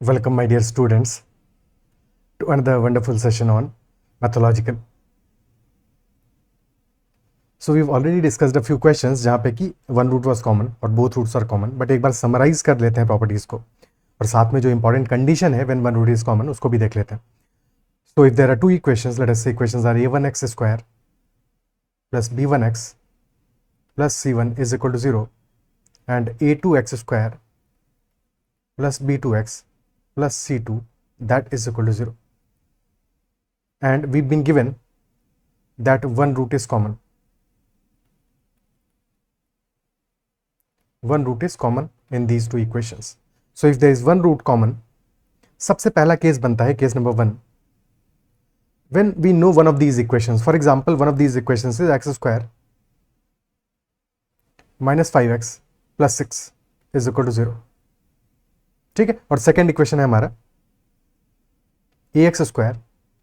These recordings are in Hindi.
Welcome, my dear students, to another wonderful session on mathological. So we've already discussed a few questions जहाँ पे कि one root was common और both roots are common, but एक बार summarize कर लेते हैं properties को और साथ में जो important condition है when one root is common उसको भी देख लेते हैं. So if there are two equations, let us say equations are a1x square plus b1x plus c1 is equal to 0 and a2x square plus b2x plus c2 that is equal to 0. And we've been given that one root is common. One root is common in these two equations. So if there is one root common, सबसे पहला केस बनता है case number 1. When we know one of these equations, for example, one of these equations is x square minus 5x plus 6 is equal to 0. ठीक है, और सेकेंड इक्वेशन है हमारा ax square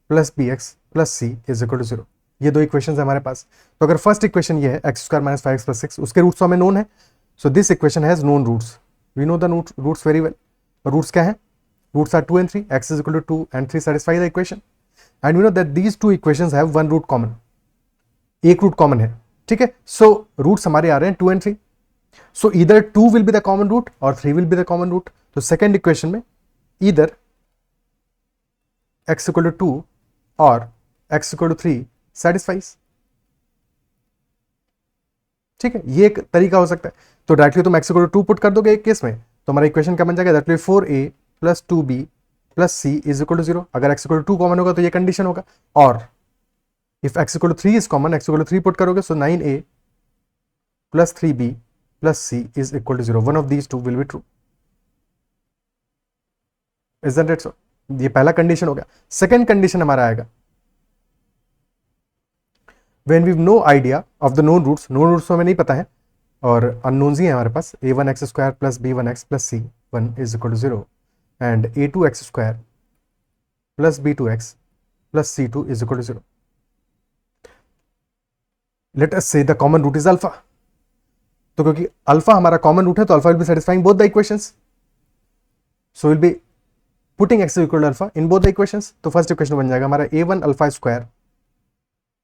plus bx plus c is equal to 0. ये दो इक्वेशन है हमारे पास. तो अगर फर्स्ट इक्वेशन ये है x square minus 5x plus 6, उसके रूट्स हमें नोन है. So this equation has known roots. We know the roots very well. Roots क्या है? Roots are 2 and 3. x is equal to 2 and 3 satisfy the equation. And we know that these two equations have one root common. एक रूट कॉमन है. ठीक है, सो रूट्स हमारे आ रहे हैं 2 and 3. So either 2 will be the common root और 3 will be the common root. तो सेकेंड इक्वेशन में ईदर x इक्वल टू 2 और x इक्वल टू 3 सेटिस्फाइज. ठीक है, ये एक तरीका हो सकता है. तो डायरेक्टली तुम x इक्वल टू 2 पुट कर दोगे एक केस में, तो हमारा इक्वेशन क्या बन जाएगा? That will 4a plus 2b plus c is equal to 0. अगर x इक्वल टू 2 कॉमन होगा तो ये कंडीशन होगा. और if x equal to 3 is common, x equal to 3 put करोगे, so 9a plus 3b plus c is equal to 0. One of these two will be true. Isn't it so? ये पहला कंडीशन हो गया. सेकेंड कंडीशन हमारा आएगा when we've no idea of the known roots. known roots तो हमें नहीं पता है और unknowns ही है हमारे पास. a1x square plus b1x plus c1 is equal to 0 and a2x square plus b2x plus c2 is equal to 0. Let us say the common root is alpha. तो क्योंकि अल्फा हमारा कॉमन रूट है तो alpha will be satisfying both the equations. So will be putting x equal to alpha in both the equations. तो फर्स्ट इक्वेशन बन जाएगा हमारा a1 alpha square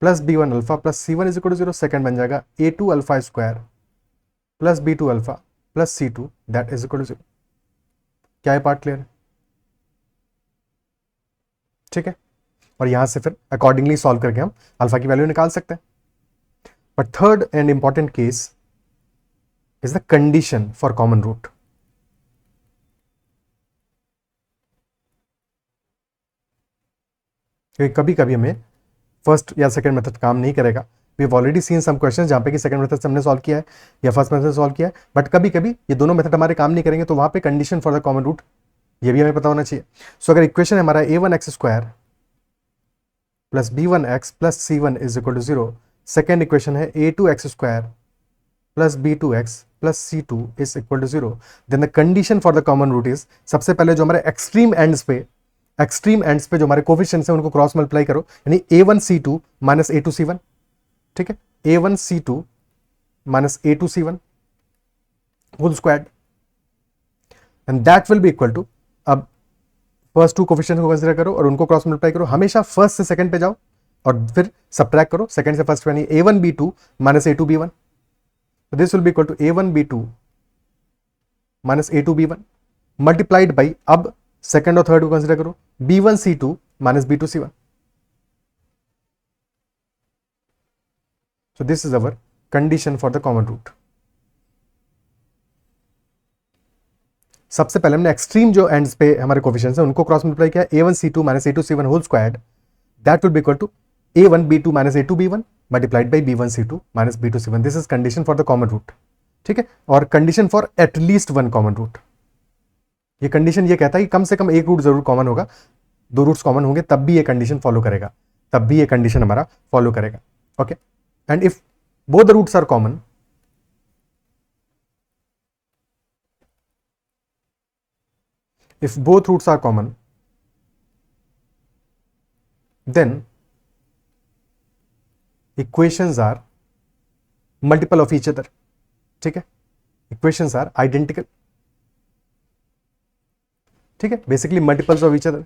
plus b1 alpha plus c1 is equal to 0. Second बन जाएगा a2 alpha square plus b2 alpha plus c2 that is equal to 0. क्या है पार्ट क्लियर? ठीक है, और यहां से फिर अकॉर्डिंगली सॉल्व करके हम अल्फा की वैल्यू निकाल सकते हैं. But third and important case is the condition for common root. क्योंकि कभी कभी हमें फर्स्ट या सेकंड मेथड काम नहीं करेगा. We have already seen some questions जहां पे कि सेकंड मेथड से हमने सॉल्व किया है या फर्स्ट मेथड से सॉल्व किया है, बट कभी कभी ये दोनों मेथड हमारे काम नहीं करेंगे, तो वहां पे condition for the common root ये भी हमें पता होना चाहिए. सो अगर इक्वेशन है हमारा a1x square plus b1x plus c1 is equal to 0. Second equation है a2x square plus b2x plus c2 is equal to 0. Then the condition for the common root is, सबसे पहले जो हमारे एक्सट्रीम एंड्स पे जो हमारे कोफिशिएंट्स हैं उनको क्रॉस मल्टीप्लाई करो, यानी a1c2 माइनस a2c1. ठीक है, a1c2 minus a2c1 whole squared and that will be equal to, अब फर्स्ट टू कोफिशिएंट्स को कंसीडर करो और उनको क्रॉस मल्टीप्लाई करो. हमेशा फर्स्ट से सेकंड पे जाओ और फिर सब्ट्रैक्ट करो सेकंड से फर्स्ट, यानी a1b2 minus a2b1. This will be equal to a1b2 minus a2b1 multiplied by, अब सेकंड और थर्ड को कंसीडर करो, b1c2 minus b2c1. So this is our condition for the common root. सबसे पहले हमने एक्सट्रीम जो एंड्स पे हमारे कोफिशिएंट्स हैं उनको क्रॉस मल्टीप्लाई किया, a1c2 minus a2c1 whole squared, that will be equal to a1b2 minus a2b1 multiplied by b1c2 minus b2c1. This is condition for the common root. ठीक है, और condition for at least one common root. ये कंडीशन ये कहता है कि कम से कम एक रूट जरूर कॉमन होगा. दो रूट्स कॉमन होंगे तब भी ये कंडीशन फॉलो करेगा, तब भी ये कंडीशन हमारा फॉलो करेगा. Okay, and if both the roots are common, if both roots are common, then equations are multiple of each other. ठीक है, equations are identical. ठीक है, basically multiples of each other.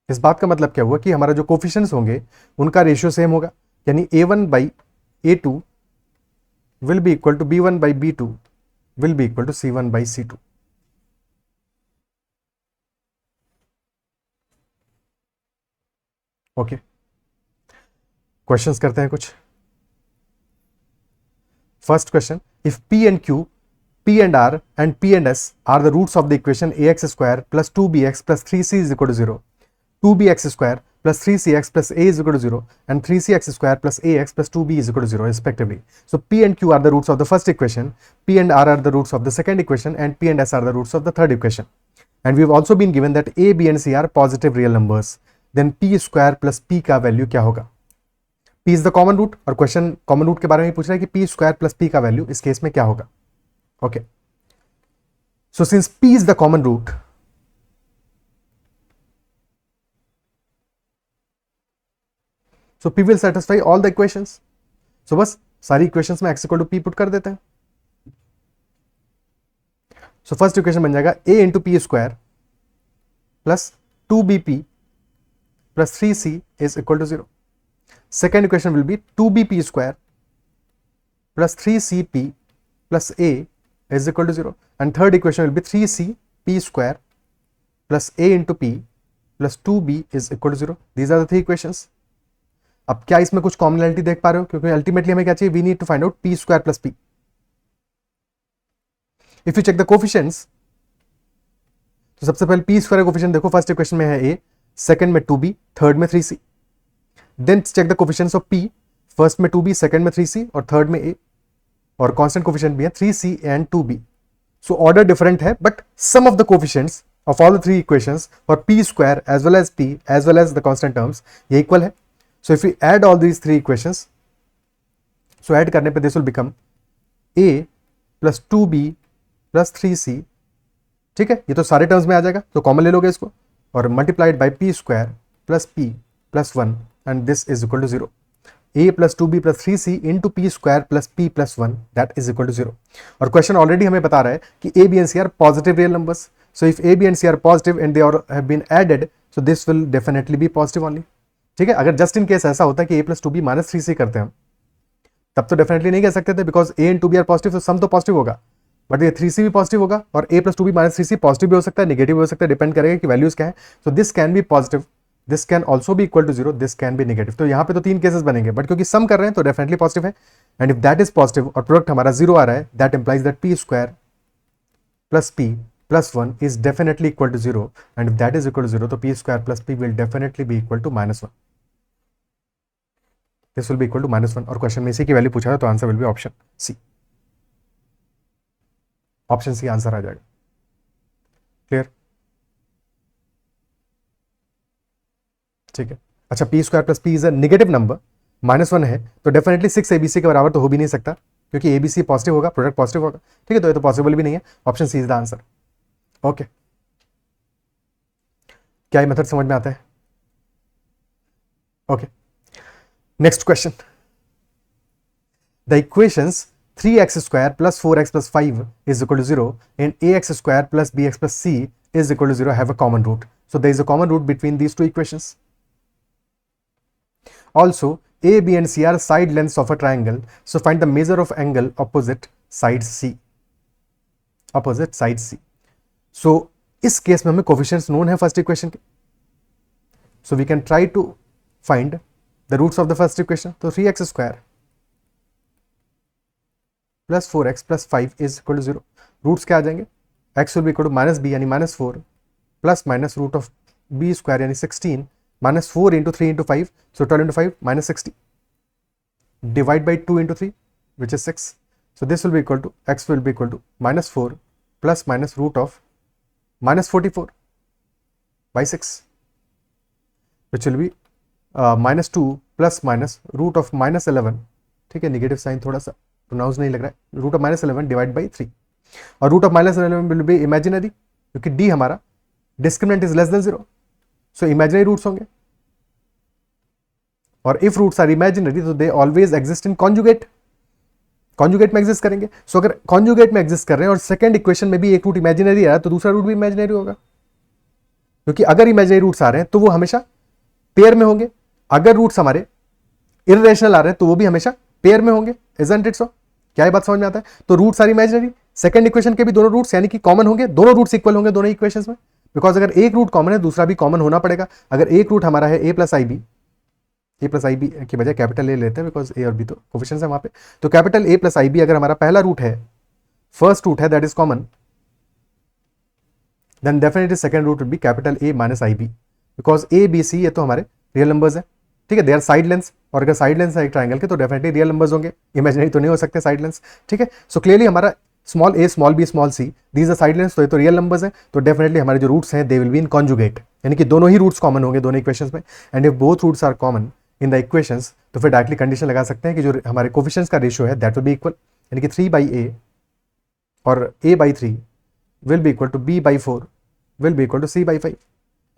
इस बात का मतलब क्या हुआ कि हमारा जो कोफिशिएंट्स होंगे उनका रेशियो सेम होगा, यानी a1 by a2 will be equal to b1 by b2 will be equal to c1 by c2। Okay, questions करते हैं कुछ। First question, if p and q, p and r and p and s are the roots of the equation ax square plus 2bx plus 3c is equal to 0, 2bx square plus 3cx plus a is equal to 0 and 3cx square plus ax plus 2b is equal to 0 respectively. So p and q are the roots of the first equation, p and r are the roots of the second equation, and p and s are the roots of the third equation. And we've also been given that a, b and c are positive real numbers. Then p square plus p का वैल्यू क्या होगा? p is the common root, और क्वेश्चन कॉमन रूट के बारे में पूछ रहा है कि p स्क्वायर प्लस p का वैल्यू इस केस में क्या होगा? Okay, so since p is the common root, so p will satisfy all the equations. So बस सारी equations में x equal to p put कर देते हैं। So फर्स्ट इक्वेशन बन जाएगा a into p square plus 2bp plus 3c is equal to 0। Second equation will be 2bp square plus 3cp plus a is equal to 0 and third equation will be 3cp square plus a into p plus 2b is equal to 0। These are the three equations. अब क्या इसमें कुछ कॉमनैलिटी देख पा रहे हो? क्योंकि अल्टीमेटली हमें क्या चाहिए, we need to find out p square plus p. If you check the coefficients, तो सबसे पहले पी स्क्वायर कोफिशिएंट देखो, फर्स्ट इक्वेशन में है a, सेकंड में 2b, थर्ड में 3c। Then check the coefficients of p, first में 2b, सेकंड में 3c और थर्ड में a, और कांस्टेंट कोफिशिएंट भी है 3c and 2b। So order different है but sum of the coefficients of all the three equations for p square as well as p as well as the constant terms ये इक्वल है। So if we add all these three equations, so add करने पे this will become a plus 2b plus 3c। ठीक है, ये तो सारे टर्म्स में आ जाएगा, तो कॉमन ले लोगे इसको, और multiplied by p square plus p plus 1 and this is equal to 0। a plus 2b plus 3c into p square plus p plus 1 that is equal to 0। और क्वेश्चन ऑलरेडी हमें बता रहा है कि a, b and c are positive real numbers. So if a, b and c are positive and they are have been added, so this will definitely be positive only. ठीक है, अगर जस्ट इन केस ऐसा होता है कि a plus 2b minus 3c करते हैं हम, तब तो डेफिनेटली नहीं कह सकते थे, because a and 2b are positive, तो सम तो पॉजिटिव होगा, बट ये 3c भी पॉजिटिव होगा और a plus 2b minus 3c positive भी हो सकता है, नेगेटिव भी हो सकता है, डिपेंड करेगा कि वैल्यूज क्या है। So this can be positive, this can also be equal to 0, this can be negative. तो यहाँ पे तो तीन केसेस बनेंगे, बट क्योंकि सम कर रहे हैं तो डेफिनेटली पॉजिटिव है। And if that is positive और प्रोडक्ट हमारा 0 आ रहा है, that implies that P square plus P plus 1 is definitely equal to 0, and if that is equal to 0, तो p square plus p will definitely be equal to -1. This will be equal to -1, और क्वेश्चन में इसी की वैल्यू पूछा है, तो answer will be option C. Option C answer आ जाएगा। क्लियर? ठीक है, अच्छा P square plus P is a negative number, -1 है, तो डेफिनेटली 6 एबीसी के बराबर तो हो भी नहीं सकता, क्योंकि एबीसी पॉजिटिव होगा, प्रोडक्ट पॉजिटिव होगा। ठीक है, तो ये तो पॉसिबल भी नहीं है, option C is the answer. Okay, क्या ये मेथड समझ में आता है? Okay, next question, the equations 3x square plus 4x plus 5 is equal to 0 and ax square plus bx plus c is equal to 0 have a common root. So there is a common root between these two equations. Also, a, b and c are side lengths of a triangle. So find the measure of angle opposite side c. Opposite side c. So इस केस में हमें कोफिशिएंट्स नोन है फर्स्ट इक्वेशन के, so we can try to find the roots of the first equation. तो 3x square plus 4x plus 5 is equal to 0। Roots क्या आ जाएंगे? x will be equal to -b यानी -4 plus minus root of b square यानी 16 -4 into 3 into 5, so 12 into 5 -60 divide by 2 into 3 which is 6। So this will be equal to x will be equal to -4 plus minus root of -44 by 6, which will be -2 plus minus root of -11। ठीक है, नेगेटिव साइन थोड़ा सा प्रोनाउंस नहीं लग रहा है, रूट ऑफ -11 डिवाइड बाई 3, और root of -11 will be imaginary, क्योंकि d हमारा discriminant is less than 0, so imaginary roots होंगे, और इफ रूट्स आर इमेजिनरी तो they always exist in conjugate. Conjugate में एग्जिस्ट करेंगे। सो अगर कॉन्जुगेट में एग्जिस्ट कर रहे हैं और सेकंड इक्वेशन में भी एक रूट इमेजिनरी आ रहा है तो दूसरा रूट भी इमेजिनरी होगा, क्योंकि अगर इमेजिनरी रूट्स आ रहे हैं तो वो हमेशा पेयर में होंगे, अगर रूट्स हमारे इररेशनल आ रहे हैं तो वो भी हमेशा पेयर में होंगे। Isn't it so? क्या ये बात समझ में आता है? तो roots are imaginary, second equation के भी दोनों रूट्स यानी कि कॉमन होंगे, दोनों रूट्स इक्वल होंगे दोनों इक्वेशंस में, बिकॉज अगर एक रूट कॉमन है दूसरा भी कॉमन होना पड़ेगा। अगर एक रूट हमारा है ए प्लस आई बी की बजाय कैपिटल ए लेते हैं बिकॉज ए और बी तो कोफिशिएंट्स है वहां पे, तो capital A plus i b अगर हमारा पहला रूट है, फर्स्ट रूट है that is common, then definitely second root will be capital A minus i b, because a b c ये तो हमारे रियल नंबर्स है, ठीक है, दे आर साइड लेंस, और अगर साइड लेंस है एक ट्राइंगल के तो डेफिनेटली रियल नंबर्स होंगे, इमेजिनरी तो नहीं हो सकते साइड लेंस, ठीक है। सो क्लियरली हमारा small a small b small c these are side lengths, तो ये तो रियल नंबर्स हैं, तो डेफिनेटली हमारे जो रूट्स हैं they will be in conjugate, यानी कि दोनों ही रूट्स कॉमन होंगे दोनों इक्वेशंस में, and if both roots are common in the equations तो फिर डायरेक्टली कंडीशन लगा सकते हैं कि जो हमारे कोफिशिएंट्स का रेशियो है दैट विल बी इक्वल, यानी कि 3/a और a/3 will be equal to b/4 will be equal to c/5,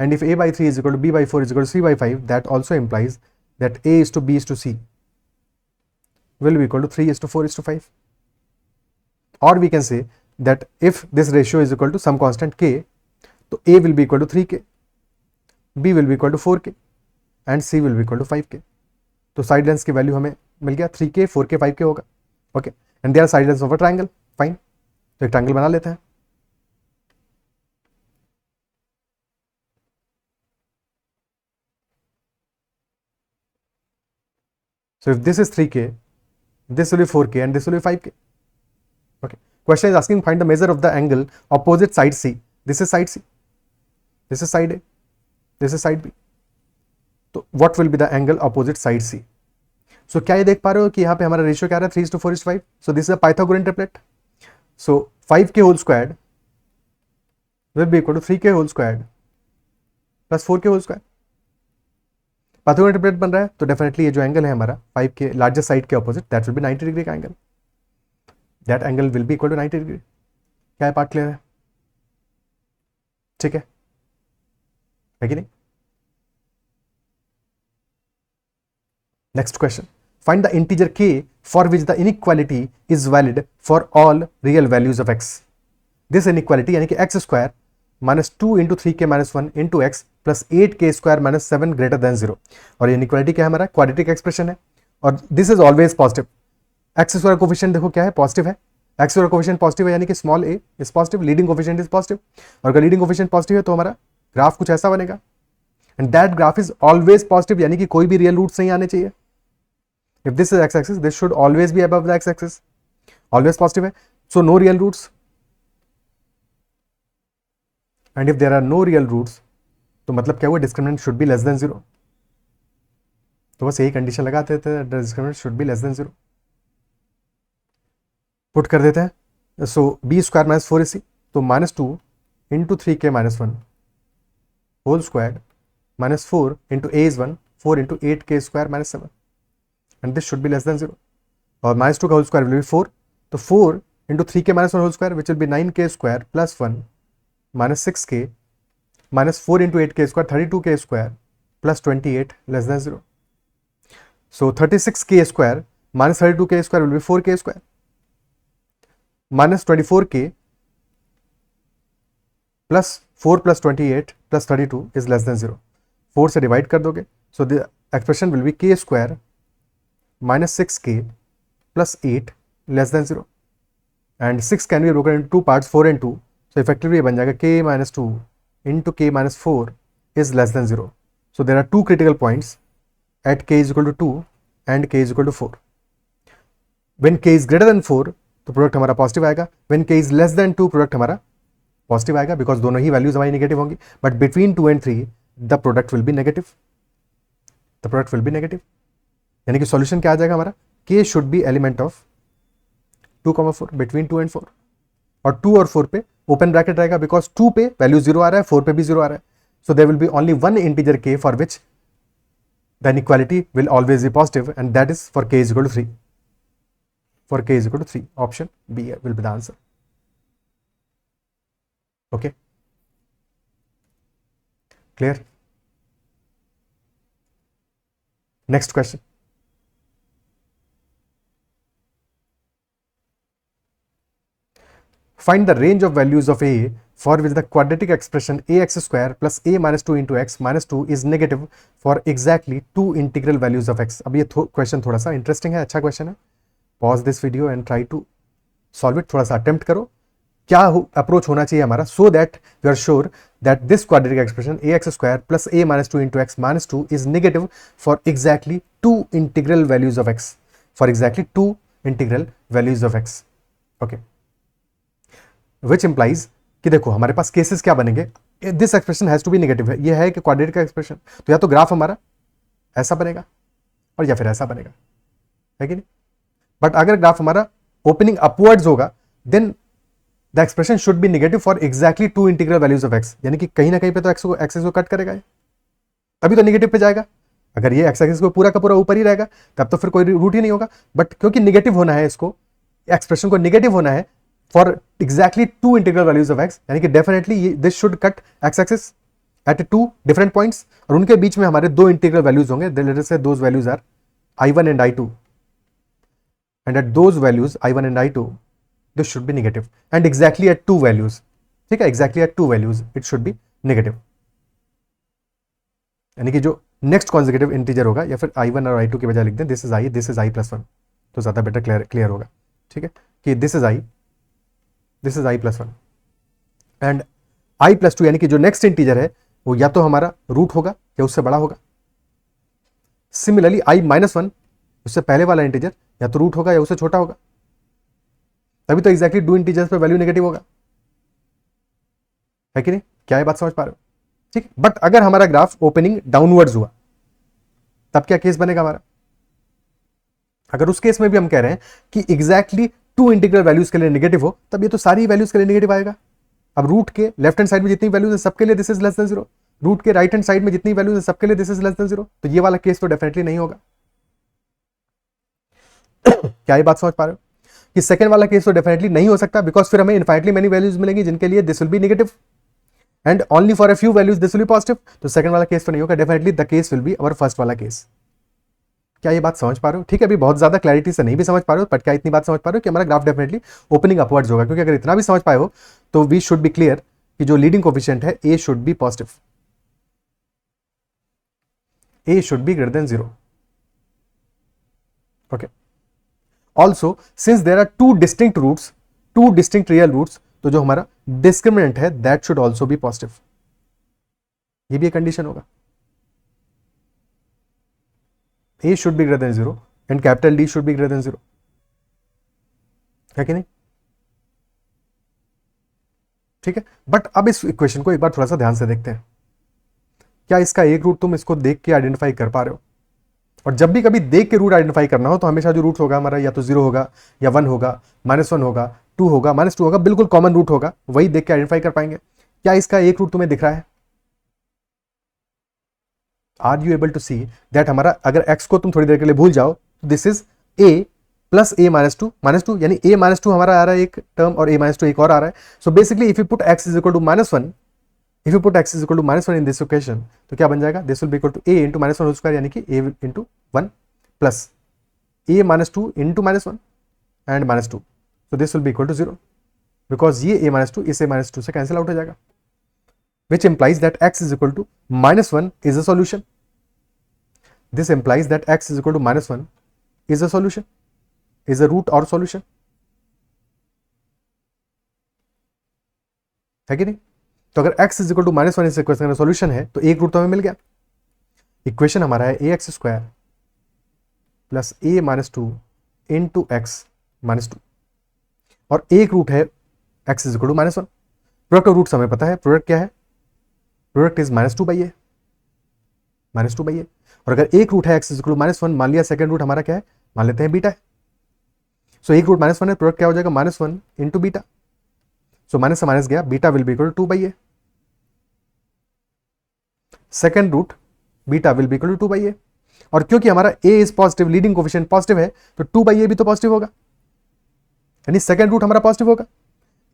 and if a/3 is equal to b/4 is equal to c/5, that also implies that a is to b is to c will be equal to 3:4:5, or we can say that if this ratio is equal to some constant k, तो a will be equal to 3k, b will be equal to 4k and c will be equal to 5k, तो साइड लेंस की वैल्यू हमें मिल गया 3k 4k 5k होगा, okay, and they are side lengths of a triangle, fine, तो एक ट्राइंगल बना लेते हैं। So if this is 3k, this will be 4k and this will be 5k. Okay. Question is asking find the measure of the angle opposite side C. This is side C. This is side A. This is side B. तो what will be the angle opposite side C? So क्या ये देख पा रहे हो कि यहाँ पे हमारा रेशियो क्या आ रहा है 3:4:5. So this is a Pythagorean triplet. So 5k whole squared will be equal to 3k whole squared plus 4k whole squared. Pythagorean triplet बन रहा है तो डेफिनेटली ये जो एंगल है हमारा 5 के लार्जेस्ट साइड के opposite that will be 90 degree का angle, that angle will be equal to 90 degree. क्या है, पार्ट क्लियर है? ठीक है कि नहीं? Next question, find the integer k for which the inequality is valid for all real values of x। This inequality यानी कि x square -2 into 3k -1 into x plus 8k square -7 greater than 0, और ये इनइक्वालिटी क्या है हमारा क्वाड्रेटिक एक्सप्रेशन है, और this is always positive. X square coefficient देखो क्या है, पॉजिटिव है, एक्स स्क्वायर कोफिशिएंट पॉजिटिव है यानी कि small a is positive, leading coefficient is positive, और अगर लीडिंग कोफिशिएंट पॉजिटिव है तो हमारा ग्राफ कुछ ऐसा बनेगा, and that graph is always positive, यानी कि कोई भी रियल रूट्स नहीं आने चाहिए। If this is x axis this should always be above the x axis, always positive है, so no real roots, and if there are no real roots तो मतलब क्या हुआ, discriminant should be less than 0, तो बस यही कंडीशन लगाते थे, discriminant should be less than 0 put कर देते हैं। सो बी स्क्वायर -4ac, तो -2 into 3k -1 whole square -4 into a is 1 4 into 8k square -7, and this should be less than 0, और -2 का होल स्क्वायर विल बी 4, तो 4 into 3k -1 whole square which will be 9k square plus 1 -6k -4 into 8k square 32k square plus 28 less than 0, so 36k square -32k square will be 4k square -24k plus 4 plus 28 plus 32 is less than 0, 4 से डिवाइड कर दोगे, so the expression will be k square -6k plus 8 less than 0, and 6 can be broken in 2 parts 4 and 2, so effectively ये बन जाएगा k -2 into k -4 is less than 0. So there are two critical points at k is equal to 2 and k is equal to 4. When k is greater than 4 तो प्रोडक्ट हमारा पॉजिटिव आएगा, when k is less than 2 product हमारा पॉजिटिव आएगा, बिकॉज दोनों ही वैल्यूज हमारी नेगेटिव होंगी, but between 2 and 3 the product will be negative, the product will be negative, यानी कि सॉल्यूशन क्या आ जाएगा हमारा, k should be element of 2, 4 between 2 and 4, और 2 और 4 पे ओपन ब्रैकेट रहेगा, बिकॉज 2 पे वैल्यू 0 आ रहा है, 4 पे भी 0 आ रहा है, so there will be only one integer k for which the inequality will always be positive, and that is for k is equal to 3, for k is equal to 3, option B will be the answer. Okay, clear? Next question, find the range of values of a for which the quadratic expression a x square plus a minus two into x minus two is negative for exactly two integral values of x. अब ये क्वेश्चन थोड़ा सा इंटरेस्टिंग है, अच्छा क्वेश्चन है। Pause this video and try to solve it, थोड़ा सा अटेम्प्ट करो। क्या अप्रोच होना चाहिए हमारा, so that we are sure that this quadratic expression a x square plus a minus two into x minus two is negative for exactly two integral values of x, for exactly two integral values of x. Okay, which implies कि देखो हमारे पास केसेस क्या बनेंगे, this expression has to be negative है, ये है कि क्वाड्रेटिक का एक्सप्रेशन, तो या तो ग्राफ हमारा ऐसा बनेगा और या फिर ऐसा बनेगा, है कि नहीं। बट अगर ग्राफ हमारा ओपनिंग अपवर्ड्स होगा then the expression should be negative for exactly two integral values of x, यानी कि कहीं ना कहीं पे तो एक्सेस को कट करेगा, तभी तो नेगेटिव पे जाएगा। अगर ये एक्स एक्सिस को पूरा का पूरा ऊपर ही रहेगा तब तो फिर कोई रूट ही नहीं होगा। बट क्योंकि नेगेटिव होना है, इसको एक्सप्रेशन को नेगेटिव होना है for exactly two integral values of x, यानी कि definitely this should cut x axis at two different points, और उनके बीच में हमारे दो इंटीग्रल वैल्यूज होंगे। Let us say those values are I1 and I2, and at those values I1 and I2 this should be negative, and exactly at two values, ठीक है, exactly at two values it should be negative, यानी कि जो नेक्स्ट कॉन्जिक्यूटिव इंटीजर होगा, या फिर I1 और I2 की बजाय लिख दें this is I plus one, तो ज्यादा बेटर क्लियर होगा, ठीक है, कि this is I plus one and I plus two, यानी कि जो नेक्स्ट इंटीजर है वो या तो हमारा रूट होगा या उससे बड़ा होगा। सिमिलरली I माइनस वन, उससे पहले वाला इंटीजर या तो रूट होगा या उससे छोटा होगा, तभी तो एग्जैक्टली दो इंटीजर्स पे वैल्यू नेगेटिव होगा, है कि नहीं। क्या ये बात समझ पा रहे हो, ठीक। बट अगर हमारा ग्राफ ओपनिंग डाउनवर्ड्स हुआ तब क्या केस बनेगा हमारा, अगर उस केस में भी हम कह रहे हैं कि एग्जैक्टली टू इंटीग्रल वैल्यूज के लिए नेगेटिव हो, तब ये तो सारी वैल्यूज के लिए नेगेटिव आएगा। अब रूट के लेफ्ट हैंड साइड में जितनी वैल्यूज है सबके लिए this is less than zero, root के राइट हैंड साइड में जितनी वैल्यूज है सबके लिए this is less than zero, तो ये वाला केस तो डेफिनेटली नहीं होगा। क्या ये बात समझ पा रहे हो कि सेकंड वाला केस तो डेफिनेटली नहीं हो सकता, बिकॉज फिर हमें इनफाइनटली मेनी वैल्यूज मिलेंगी जिनके लिए this will be negative and only for a few values this will B positive, तो सेकंड वाला केस तो नहीं होगा, definitely the case will be our first वाला केस। क्या ये बात समझ पा रहे हो, ठीक है। अभी बहुत ज्यादा क्लैरिटी से नहीं भी समझ पा रहे हो, बट क्या इतनी बात समझ पा रहे हो कि हमारा ग्राफ डेफिनेटली ओपनिंग अपवर्ड्स होगा, क्योंकि अगर इतना भी समझ पाए हो तो वी शुड बी क्लियर कि जो लीडिंग कोफिशिएंट है A should be positive, A should be greater than zero. Okay, also since there are two distinct roots, two distinct real roots, तो जो हमारा डिस्क्रिमिनेंट है that should also be positive, ये भी एक कंडीशन होगा। A should be greater than zero and capital D should be greater than zero, है कि नहीं, ठीक है। बट अब इस इक्वेशन को एक बार थोड़ा सा ध्यान से देखते हैं, क्या इसका एक रूट तुम इसको देख के आइडेंटिफाई कर पा रहे हो। और जब भी कभी देख के रूट आइडेंटिफाई करना हो तो हमेशा जो रूट होगा हमारा या तो जीरो होगा या वन होगा, माइनस वन होगा, टू होगा, माइनस टू होगा, बिल्कुल कॉमन रूट होगा, वही देख के आइडेंटिफाई कर पाएंगे। क्या इसका एक रूट तुम्हें दिख रहा है, are you able to see that हमारा अगर x को तुम थोड़ी देर के लिए भूल जाओ तो this is a plus a minus to, यानी a माइनस टू हमारा आ रहा है एक टर्म और a माइनस टू एक और आ रहा है। So basically if you put x is equal to minus one, if you put x is equal to minus one in this equation, तो क्या बन जाएगा, this will be equal to a into minus one whole square, यानी कि a into one plus a minus two into minus one and minus two, so this will be equal to zero, because ये a माइनस टू इस a माइनस टू से कैंसिल आउट हो जाएगा, which implies that x is equal to minus 1 is a solution. This implies that x is equal to minus 1 is a solution, is a root or solution. है कि नहीं। तो अगर x is equal to minus 1 इस इक्वेशन का सॉल्यूशन है तो एक रूट तो हमें मिल गया। इक्वेशन हमारा है ax square plus a minus two into x minus two, और एक रूट है x is equal to minus one. Product of roots हमें पता है, प्रोडक्ट क्या है, product is minus two by A, minus two by A. और अगर एक रूट है x equal to minus one, मान लिया सेकंड रूट हमारा क्या है, मान लेते हैं बीटा है। सो एक रूट माइनस वन है, प्रोडक्ट क्या हो जाएगा minus one into beta, so minus से माइनस गया, beta will be equal to two by A. Second root beta will be equal to two by A, और क्योंकि हमारा A is positive, leading coefficient positive है, तो टू बाई ए भी तो पॉजिटिव होगा, यानी सेकंड रूट हमारा पॉजिटिव होगा।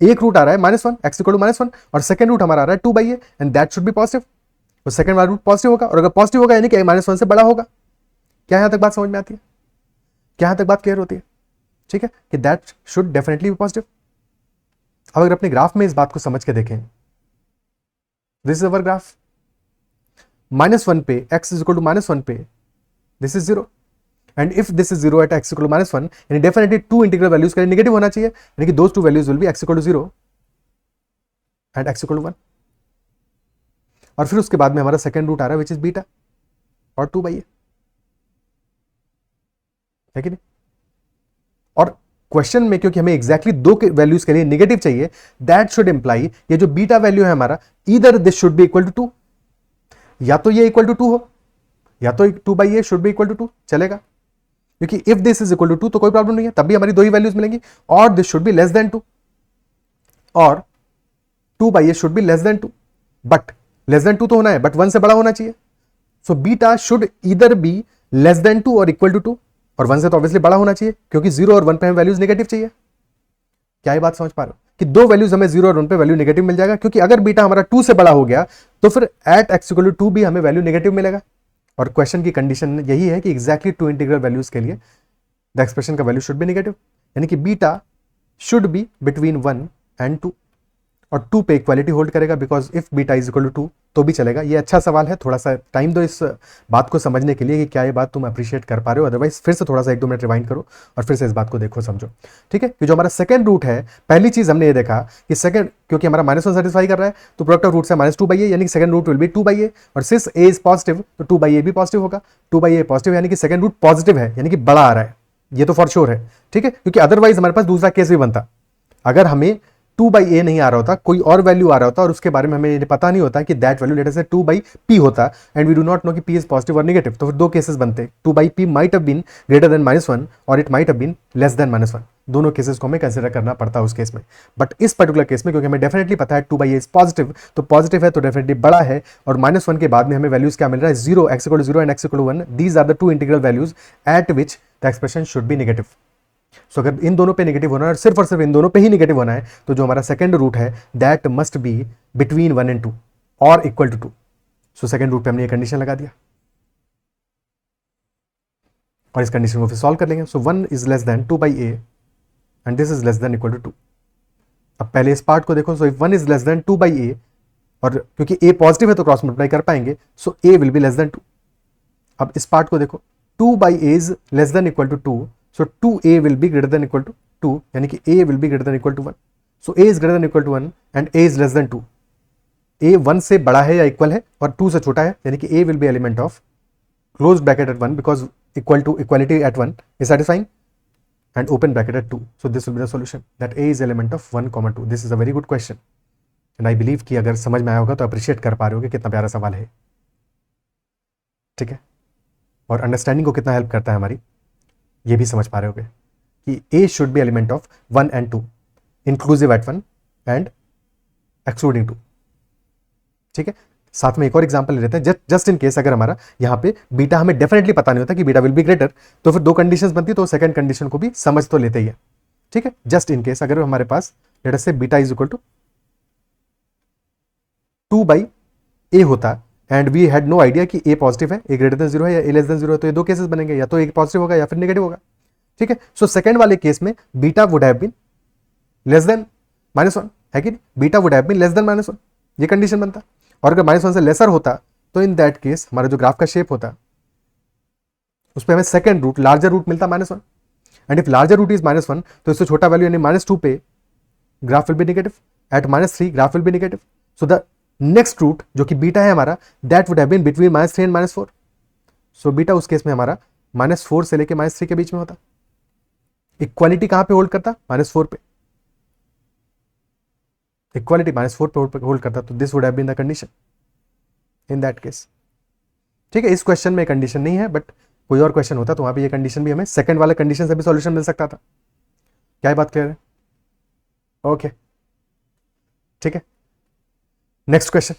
एक रूट आ रहा है minus one, x equal to minus one, और सेकंड रूट हमारा आ रहा है two by a, and that should be positive, तो सेकंड वाला रूट पॉजिटिव होगा, और अगर पॉजिटिव होगा यानी कि माइनस वन से बड़ा होगा। क्या यहां तक बात समझ में आती है, क्या यहां तक बात क्लियर होती है, ठीक है, कि that should definitely be positive. अब अगर अपने ग्राफ में इस बात को समझ के देखें, दिस इज अवर ग्राफ, -1 पे x इज इक्वल टू -1 पे this is 0, and if this is 0 at x equal to -1, यानी डेफिनेटली टू इंटीग्रल वैल्यूज के लिए नेगेटिव होना चाहिए, यानी कि those two values will be x equal to 0 and x equal to 1। और फिर उसके बाद में हमारा सेकंड रूट आ रहा है विच इज बीटा और 2/a, है कि नहीं। और क्वेश्चन में क्योंकि हमें एग्जैक्टली दो वैल्यूज के लिए नेगेटिव चाहिए, दैट शुड इंप्लाई ये जो बीटा वैल्यू है हमारा, either this should be equal to 2, या तो ये इक्वल टू 2 हो, या तो 2/a should be equal to 2, चलेगा, क्योंकि if this is equal to 2 तो कोई प्रॉब्लम नहीं है, तब भी हमारी दो ही वैल्यूज मिलेंगी। और this should be less than 2, और 2/a should be less than 2, but less than 2 तो होना है, बट 1 से बड़ा होना चाहिए। So beta should either be less than 2 और इक्वल टू 2, और 1 से तो ऑब्वियसली बड़ा होना चाहिए, क्योंकि 0 और 1 पे हमें वैल्यूज नेगेटिव चाहिए। क्या ये बात समझ पा रहे हो कि दो वैल्यूज हमें 0 और 1 पे वैल्यू नेगेटिव मिल जाएगा, क्योंकि अगर बीटा हमारा 2 से बड़ा हो गया तो फिर एट x इक्वल टू 2 भी हमें वैल्यू नेगेटिव मिलेगा। और क्वेश्चन की कंडीशन यही है कि एग्जैक्टली टू इंटीग्रल वैल्यूज के लिए द एक्सप्रेशन का वैल्यू शुड बी नेगेटिव, यानी कि beta should be between 1 and 2, और 2 पे इक्वालिटी होल्ड करेगा, because if beta is equal to 2 तो भी चलेगा। ये अच्छा सवाल है, थोड़ा सा टाइम दो इस बात को समझने के लिए कि क्या ये बात तुम अप्रिशिएट कर पा रहे हो, अदरवाइज फिर से थोड़ा सा 1-2 मिनट रिवाइंड करो और फिर से इस बात को देखो समझो, ठीक है। कि जो हमारा सेकंड रूट है, पहली चीज हमने ये देखा कि सेकंड, क्योंकि हमारा -1 सेटिस्फाई कर रहा है तो प्रोडक्ट ऑफ रूट है -2/a, यानी कि second root will B 2/a, और सिंस a इज पॉजिटिव तो 2/a भी पॉजिटिव होगा। 2/a पॉजिटिव यानी कि सेकंड रूट पॉजिटिव है, यानी कि बड़ा आ रहा है, ये तो फॉर श्योर है, ठीक है, क्योंकि अदरवाइज हमारे पास दूसरा केस भी बनता, अगर हमें 2/a नहीं आ रहा होता, कोई और वैल्यू आ रहा होता और उसके बारे में हमें पता नहीं होता कि दैट वैल्यू लेटर से 2/p होता, and we do not know कि p इज पॉजिटिव और नेगेटिव, तो फिर दो केसेस बनते, 2/p might have been greater than -1 और it might have been less than -1, दोनों केसेस को हमें कंसिडर करना पड़ता है उस केस में। बट इस पर्टिकुलर केस में क्योंकि हमें डेफिनेटली पता है 2/a इज पॉजिटिव, तो पॉजिटिव है तो डेफिनेटली बड़ा है, और -1 के बाद में हमें वैल्यूज क्या मिल रहा है, 0, x equal to 0 and x equal to 1, these are the two integral values at which the expression should be negative. So अगर इन दोनों पे नेगेटिव होना है और सिर्फ इन दोनों पे ही नेगेटिव होना है, तो जो हमारा सेकंड रूट है that must be between 1 and 2 और equal to 2। So second root पे हमने ये कंडीशन लगा दिया और इस कंडीशन को फिर सॉल्व कर लेंगे। So 1 is less than 2/a and this is less than equal to 2। अब पहले इस पार्ट को देखो, so if 1 is less than 2/a, और क्योंकि a पॉजिटिव है तो क्रॉस मल्टीप्लाई कर पाएंगे, so a will be less than 2। अब इस पार्ट को देखो, 2/a is less than equal to 2, so 2a will be greater than equal to 2, यानी कि a will be greater than equal to 1, so a is greater than equal to 1 and a is less than 2, a 1 से बड़ा है या इक्वल है और 2 से छोटा है, यानी कि a will be element of closed bracket at 1 because equal to equality at 1 is satisfying and open bracket at 2, so this will be the solution that a is element of 1, 2। this is a very good question and I believe कि अगर समझ में आया होगा तो अप्रिशिएट कर पा रहे हो कि कितना प्यारा सवाल है, ठीक है, और अंडरस्टैंडिंग को कितना हेल्प करता है हमारी, ये भी समझ पा रहे होगे कि a should be element of 1 and 2 inclusive at 1 and excluding 2, ठीक है। साथ में एक और एग्जांपल ले लेते हैं, जस्ट इन केस अगर हमारा यहाँ पे बीटा हमें डेफिनेटली पता नहीं होता कि बीटा विल बी ग्रेटर, तो फिर दो कंडीशंस बनती, तो सेकंड कंडीशन को भी समझ तो लेते ही है, ठीक है। जस्ट इन केस अगर हमारे पास लेट अस से beta is equal to 2/a होता and we had no idea कि a पॉजिटिव है, a ग्रेटर देन 0 है या a लेस देन 0 है, तो ये दो केसेस बनेंगे, या तो a पॉजिटिव होगा या फिर नेगेटिव होगा, ठीक है। सो सेकंड वाले केस में beta would have been less than -1, है कि नहीं, beta would have been less than -1, ये कंडीशन बनता। और अगर -1 से लेसर होता तो इन दैट केस हमारा जो ग्राफ का शेप होता उस पर हमें सेकंड रूट लार्जर रूट मिलता -1, and if larger root is -1 तो इससे छोटा वैल्यू यानी -2 पे graph will be negative, at -3 graph will be negative. So the next root जो कि बीटा है हमारा that would have been between -3 and -4, so beta उस केस में हमारा -4 से लेके -3 के बीच में होता। इक्वालिटी कहां पे होल्ड करता, -4 पे, इक्वालिटी -4 पे होल्ड करता, तो this would have been the condition in that case, ठीक है। इस क्वेश्चन में कंडीशन नहीं है, बट कोई और क्वेश्चन होता तो वहां पे ये कंडीशन भी हमें सेकंड वाले कंडीशन से भी सॉल्यूशन मिल सकता था। क्या बात क्लियर है? ओके, ठीक है। Next question,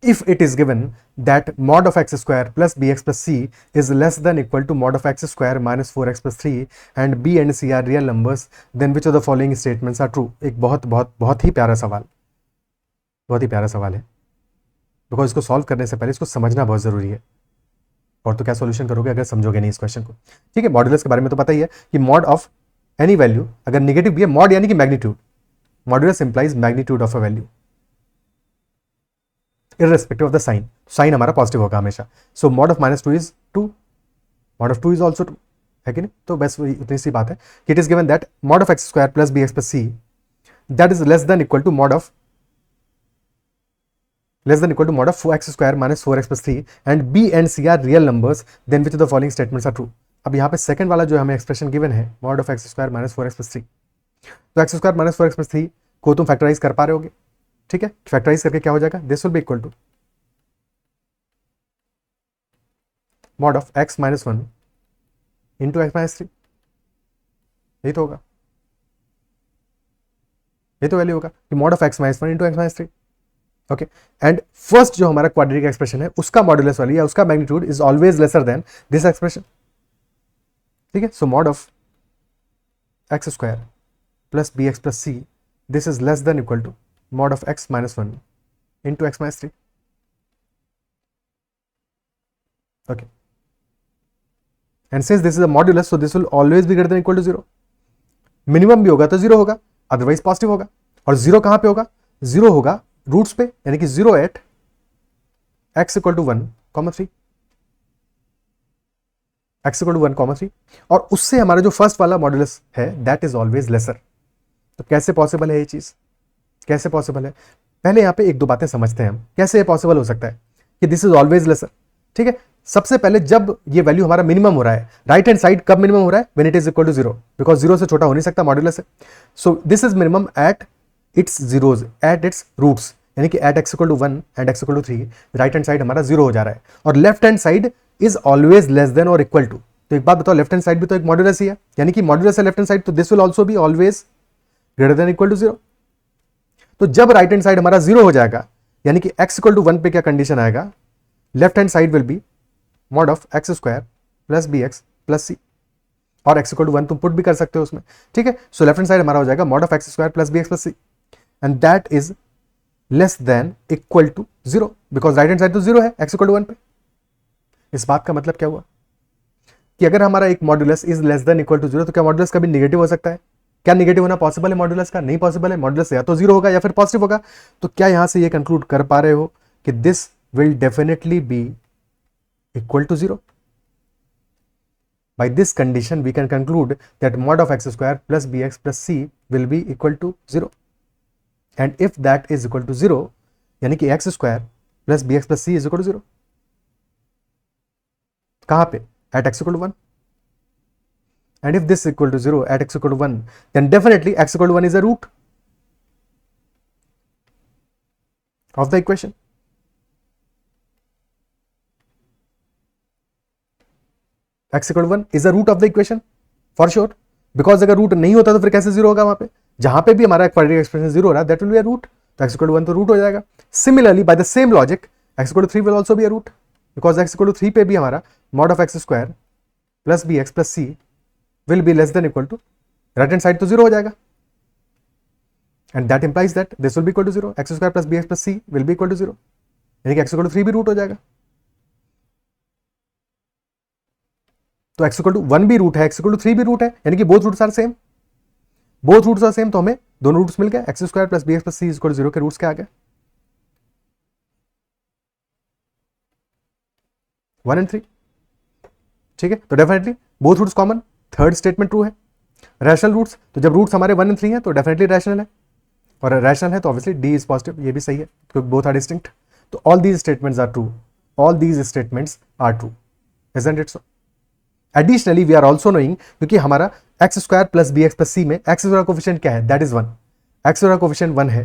if it is given that mod of x square plus bx plus c is less than equal to mod of x square minus 4x plus 3 and b and c are real numbers, then which of the following statements are true? एक बहुत ही प्यारा सवाल, बहुत ही प्यारा सवाल है, बिकॉज इसको सॉल्व करने से पहले इसको समझना बहुत जरूरी है, और तो क्या सॉल्यूशन करोगे अगर समझोगे नहीं इस क्वेश्चन को, ठीक है। मॉडुलस के बारे में तो पता ही है कि मॉड ऑफ एनी वैल्यू अगर नेगेटिव भी है, मॉड यानी कि magnitude, modulus implies magnitude of a value irrespective of the sign. Sign हमारा पॉजिटिव होगा हमेशा. So mod of -2 is 2, mod of 2 is also 2, है कि नहीं. तो बस उतनी सी बात है. It is given that mod of x square plus bx plus c that is less than equal to mod of x square minus 4x plus 3 and b and c are real numbers, then which of the following statements are true. अब यहाँ पे सेकंड वाला जो हमें एक्सप्रेशन गिवन है mod of x square minus 4x plus 3, तो x square minus 4x plus 3 को तुम फैक्टराइज कर पा रहे होगे. ठीक है, फैक्टराइज करके क्या हो जाएगा, this will be equal to mod of x minus 1 into x minus 3. यही तो होगा, ये तो वैल्यू होगा कि mod of x minus 1 into x minus 3. Okay, and first जो हमारा क्वाड्रेटिक एक्सप्रेशन है उसका मॉड्यूलस वैल्यू या उसका magnitude is always lesser than this expression. ठीक है, so mod of x square plus bx plus c this is less than equal to mod of x minus 1 into x minus 3. Okay, and since this is a modulus so this will always be greater than equal to 0. Minimum भी होगा तो 0 होगा, अदरवाइज पॉजिटिव होगा. और 0 कहां पे होगा, 0 होगा रूट्स पे, यानी कि 0 at x equal to 1 comma 3, x equal to 1 comma 3. और उससे हमारा जो फर्स्ट वाला मॉड्यूलस है दैट इज ऑलवेज लेसर. तो कैसे पॉसिबल है ये चीज, कैसे पॉसिबल है, पहले यहां पे एक दो बातें समझते हैं हम कैसे ये पॉसिबल हो सकता है कि दिस इज ऑलवेज लेसर. ठीक है, सबसे पहले जब ये वैल्यू हमारा मिनिमम हो रहा है, राइट हैंड साइड कब मिनिमम हो रहा है, when it is equal to 0, because 0 से छोटा हो नहीं सकता मॉड्यूलस है. So this is minimum at its zeros, at its roots, यानी कि at x equal to 1 and x equal to 3 right hand side हमारा 0 हो जा रहा है और left hand side is always less than और इक्वल टू. तो एक बात बताओ, लेफ्ट हैंड साइड भी तो एक मॉड्यूलस ही है, यानी कि मॉड्यूलस है लेफ्ट हैंड साइड, तो this will also be always greater than equal to 0. तो जब राइट हैंड साइड हमारा 0 हो जाएगा, यानी कि x इक्वल टू 1 पे क्या कंडीशन आएगा, left hand side will be mod of x square plus bx plus c, और x इक्वल टू 1 तुम पुट भी कर सकते हो उसमें. ठीक है, सो लेफ्ट हैंड साइड हमारा हो जाएगा mod of x square plus bx plus c and that is less than equal to 0, because right hand side तो 0 है x इक्वल टू 1 पे. इस बात का मतलब क्या हुआ कि अगर हमारा एक modulus is less than equal to 0 तो क्या मॉड्यूलस कभी नेगेटिव हो सकता है, क्या नेगेटिव होना पॉसिबल है मॉड्यूलस का, नहीं पॉसिबल है. मॉड्यूलस या तो 0 होगा या फिर पॉजिटिव होगा. तो क्या यहां से ये कंक्लूड कर पा रहे हो कि this will definitely be equal to 0. By this condition we can conclude that mod of x square plus bx plus c will be equal to 0. And if that is equal to 0, यानी कि x square plus bx plus c is equal to 0. कहां पे, at x equal to 1. And if this is equal to 0 at x equal to 1, then definitely x equal to 1 is a root of the equation. x equal to 1 is a root of the equation for sure, because अगर रूट नहीं होता तो फिर कैसे 0 होगा, वहां पे जहां पे भी हमारा क्वाड्रेटिक एक्सप्रेशन 0 हो रहा है that will be a root. तो x equal to 1 तो रूट हो जाएगा. Similarly by the same logic x equal to 3 will also be a root, because x equal to 3 पे भी हमारा mod of x square plus bx plus c will be less than equal to, right hand side तो 0 हो जाएगा and that implies that this will be equal to 0, x square plus bx plus c will be equal to 0, यानी कि x equal to 3 भी रूट हो जाएगा. तो x इक्वल टू 1 भी रूट है, x इक्वल टू 3 भी रूट है, यानी कि both roots are same, both roots are same. तो हमें दोनों रूट्स मिल गए, x square plus bx plus c equal to 0 के रूट्स क्या आ गए, 1 एंड 3. ठीक है, तो definitely both roots common, third statement true है. रैशनल रूट्स, तो जब रूट्स हमारे 1 एंड 3 है तो डेफिनेटली रैशनल है, और रैशनल है तो ऑब्वियसली d इज पॉजिटिव, ये भी सही है क्योंकि बोथ आर डिस्टिंक्ट. तो all these statements are true, all these statements are true, isn't it so. Additionally we are also knowing, क्योंकि हमारा x square plus B x plus C में एक्स का कोफिशिएंट क्या है, दैट इज 1, एक्स का कोफिशिएंट 1 है.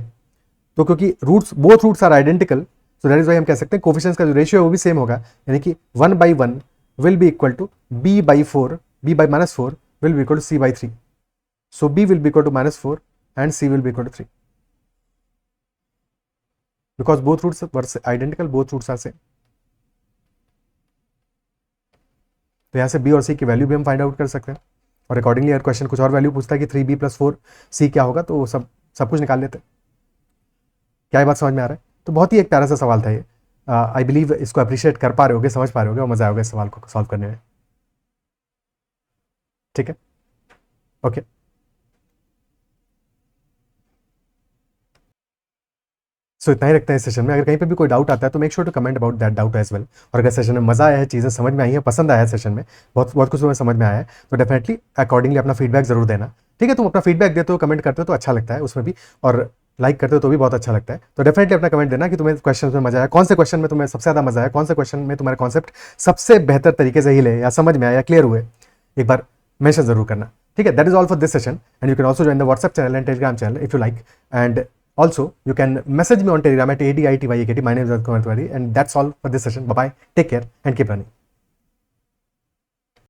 तो क्योंकि roots both roots are identical, so that is why हम कह सकते हैं कोफिशिएंट्स का जो रेशियो है वो भी सेम होगा, यानी कि 1/1 will be equal to b/4, b/-4 will be equal to c/3. So b will be equal to -4 and c will be equal to 3, because both roots were identical, both roots are same. तो यहाँ से b और c की वैल्यू भी हम फाइंड आउट कर सकते हैं, और अकॉर्डिंगली अगर क्वेश्चन कुछ और वैल्यू पूछता है कि 3b + 4c क्या होगा, तो सब कुछ निकाल लेते हैं. क्या ये बात समझ में आ रहा है? तो बहुत ही एक प्यारा सा सवाल था ये. आई बिलीव इसको अप्रिशिएट कर पा रहे होगे, समझ पा रहे होगे और मजा आएगा इस सवाल को सॉल्व करने में. ठीक है, ओके. सो इतना ही रखते हैं इस सेशन में। अगर कहीं पे भी कोई डाउट आता है तो make sure to comment about that doubt as well. और अगर सेशन में मजा आया है, चीज़ें समझ में आई है, पसंद आया है सेशन में, बहुत बहुत कुछ तुम्हें समझ में आया है, तो डेफिनेटली अकॉर्डिंगली अपना फीडबैक जरूर देना। ठीक है, तुम अपना फीडबैक देते हो, कमेंट करते हो तो अच्छा लगता है उसमें भी, और लाइक करते हो तो भी बहुत अच्छा लगता है। तो डेफिनेटली अपना कमेंट देना कि तुम्हें क्वेश्चन में मजा आया, कौन से क्वेश्चन में तुम्हें सबसे ज्यादा मजा आया, कौन से क्वेश्चन में तुम्हारे कॉन्सेप्ट सबसे बेहतर तरीके से हिले या समझ में आया या क्लियर हुए, एक बार मेंशन जरूर करना। ठीक है, that is all for this session and you can also join the WhatsApp channel and Telegram channel if you like, and also you can message me on telegram at ADITYAKT. My name is Radhkumar Tiwari, and that's all for this session. Bye bye, take care and keep running.